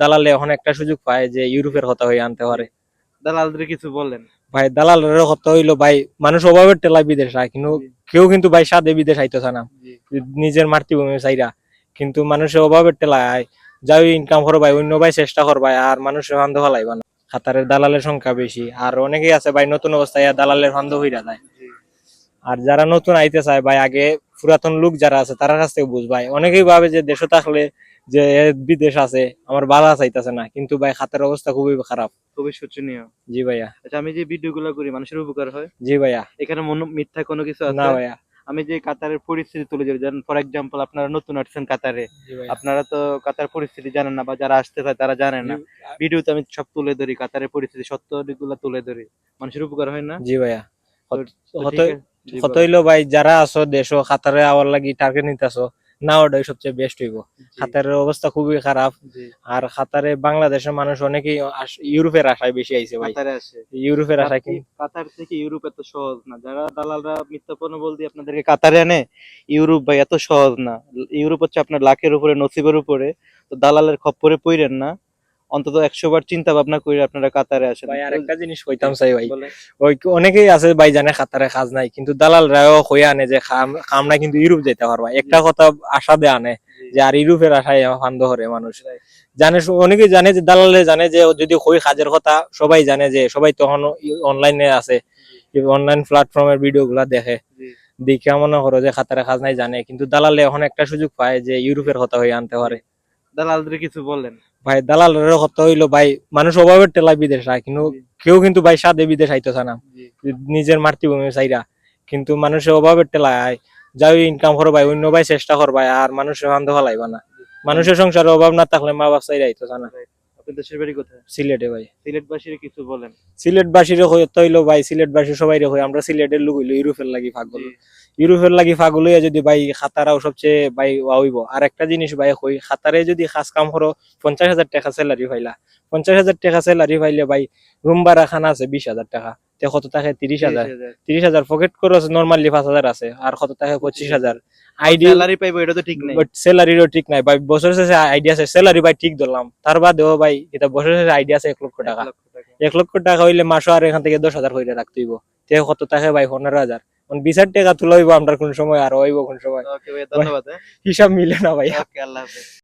দালালে এখন একটা সুযোগ পায় যে ইউরোপের কথা হয়ে আনতে পারে। দালালদের কিছু বলেন। ভাই দালালের কথা হইলো ভাই মানুষ অভাবের টেলায় বিদেশ যায়, কিন্তু কেউ কিন্তু ভাই সাদে বিদেশ আইতেছে না নিজের মাতৃভূমি চাইরা, কিন্তু মানুষের অভাবের টেলায় যাই ইনকাম করো ভাই অন্য ভাই চেষ্টা কর ভাই, আর মানুষের ফান্দ ফেলাইবা না। খাতারের দালালের সংখ্যা বেশি, আর অনেকেই আছে ভাই নতুন অবস্থায় দালালের ফান্দ হইরা যায়। আর যারা নতুন আইতে চায় ভাই আগে পুরাতন লোক যারা আছে তার কাছ থেকে বুঝ ভাই, অনেকেই ভাবে যে দেশে থাকলে যে বিদেশ আছে আমার বালা চাইতেছে না, কিন্তু ভাই খাতের অবস্থা খুবই খারাপ। খুবই শোচনীয়। জি ভাইয়া। আচ্ছা, আমি যে ভিডিও গুলো করি মানুষের উপকার হয়, জি ভাইয়া। এখানে মিথ্যা কোনো কিছু না আছে? ভাইয়া। আমি যে কাতারের পরিস্থিতি তুলে ধরি, যেমন ফর এক্সাম্পল আপনারা নতুন আসছেন কাতারে, জি ভাইয়া। আপনারা তো কাতার পরিস্থিতি জানেন না, বা যারা আসতে চায় তারা জানেন না। ভিডিওতে আমি সব তুলে ধরি, কাতারের পরিস্থিতি সত্য দিকগুলো তুলে ধরি, মানুষের উপকার হয় না? জি ভাইয়া। তো হত ঠিক আছে, জি হত বলেন। হইলো ভাই যারা আছো দেশ খাতারে আওয়ার লাগি টার্গেট নিতেছো না, ওটাই সবচেয়ে বেস্ট হইব। খাতারের অবস্থা খুবই খারাপ। জি, আর খাতারে বাংলাদেশের মানুষ অনেকেই ইউরোপের আশায় বেশি আইছে ভাই। কাতারে আসে। ইউরোপের আশায় কি কাতার থেকে ইউরোপ এত সহজ না, যারা দালালরা মিথ্যাপন্ন বল দিয়ে আপনাদেরকে কাতারে আনে। ইউরোপ ভাই এত সহজ না। ইউরোপ হচ্ছে আপনার লাখের উপরে, নসিবের উপরে। তো দালালের খপ্পরে পইরেন না, অন্তত 100 বার চিন্তা ভাবনা করে আপনারা কাতারে আসেন। ভাই আরেকটা জিনিস কইতাম চাই ভাই, বলেন। ওই অনেকেই আছে ভাই জানে খাতারে কাজ নাই, কিন্তু দালালরাও হয়ে আনে যে কামনা কিন্তু ইউরোপ যেতে পারবা, একটা কথা আশা দিয়ে আনে যে আর ইউরোপের আশায় ফান্দ করে মানুষ। জানে অনেকেই জানে যে দালালে জানে যে যদি কই কাজের কথা, সবাই জানে যে সবাই তখন অনলাইনে আছে, অনলাইন প্ল্যাটফর্মের ভিডিও গুলা দেখে, দেখে মনে করো যে খাতারে কাজ নাই জানে, কিন্তু দালালে এখন একটা সুযোগ পায় যে ইউরোপের কথা হয়ে আনতে পারে। দালালদের কিছু বলেন। ভাই দালালের কথা হইলো ভাই মানুষ অভাবের টেলায় বিদেশ যায়, কিন্তু কেউ কিন্তু ভাই সাদে বিদেশ আইতেছে না নিজের মাতৃভূমি চাইরা, কিন্তু মানুষের অভাবের টেলায় যাই ইনকাম করো ভাই অন্য ভাই চেষ্টা কর ভাই, আর মানুষের ফান্দ ফেলাইবা না। মানুষের সংসারে অভাব না থাকলে মা বাপ চাইরা আইতেছে না। আপনার দেশের বাড়ি কোথায়? সিলেটে ভাই। সিলেটবাসীর কিছু বলেন। সিলেটবাসীর হইলো ভাই, সিলেটবাসী সবাই রে আমরা সিলেটের লোক হইলো ইউরোপের লাগি পাগল। ইউরোপের লাগি পাগল হইয়া যদি ভাই খাতারাও সবচেয়ে ভাই হইব। আর একটা জিনিস ভাই কই, খাতারে যদি কাজ কাম করো 50,000 টাকা স্যালারি পাইলা, 50,000 টাকা স্যালারি পাইলে ভাই রুম ভাড়া খানা আছে 20,000 টাকা, তে কত টাকা 30,000, 30,000 পকেট খরচ নরমালি 5,000 আছে, আর কত টাকা 25,000 আইডি স্যালারি পাইবো, এটা তো ঠিক নাই। স্যালারিরও ঠিক নাই ভাই, বছর শেষে আইডিয়া আছে স্যালারি ভাই ঠিক ধরলাম, তার বাদেও ভাই এটা বছর শেষে আইডিয়া আছে 1 লক্ষ টাকা। 1 লক্ষ টাকা হইলে মাসও আর এখান থেকে 10,000 হইলে রাখতে হইব, তে কত টাকা ভাই 15,000, 20,000 টাকা তুলা হইব আমরা কোন সময় আর হইব কোন সময়। ওকে ভাই, ধন্যবাদ। হিসাব মিলে না ভাই। ওকে, আল্লাহ হাফেজ।